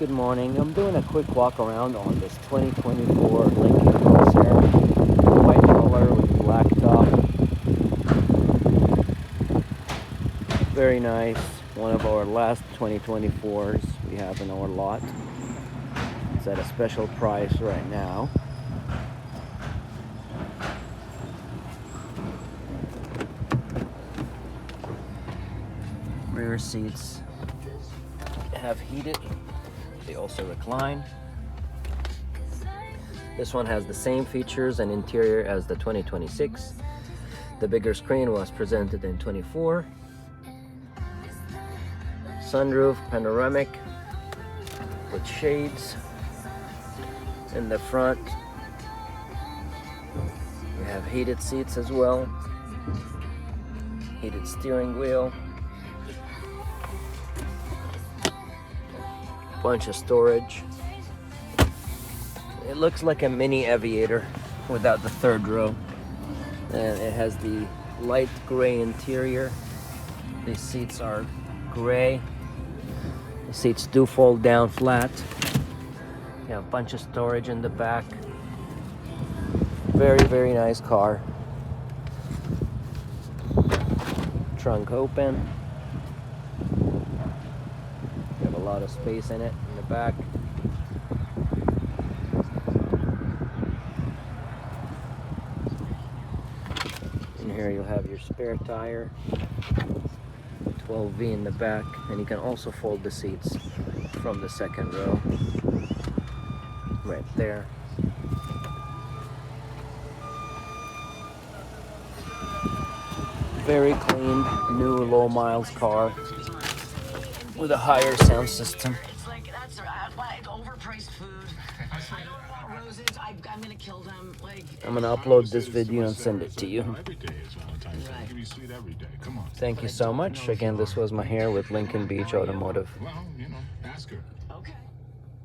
Good morning. I'm doing a quick walk around on this 2024 Lincoln Corsair, white color with black top. Very nice. One of our last 2024s we have in our lot. It's at a special price right now. Rear seats have heated. They also recline. This one has the same features and interior as the 2026. The bigger screen was presented in 24. Sunroof, panoramic with shades. In the front, we have heated seats as well. Heated steering wheel. Bunch of storage. It looks like a mini Aviator without the third row. And it has the light gray interior. These seats are gray. The seats do fold down flat. You have a bunch of storage in the back. Very, very nice car. Trunk open. A lot of space in it in the back. In here you'll have your spare tire, 12V in the back, and you can also fold the seats from the second row right there. Very clean, new low miles car with a higher sound system. It's like, that's overpriced food. I don't want roses. I'm gonna kill them. Like, I'm gonna upload this video and send it to you. Every day is Valentine's Day. Give you sweet every day. Come on. Thank you so much. Again, this was Maher with Lincoln Beach Automotive. Well, ask her.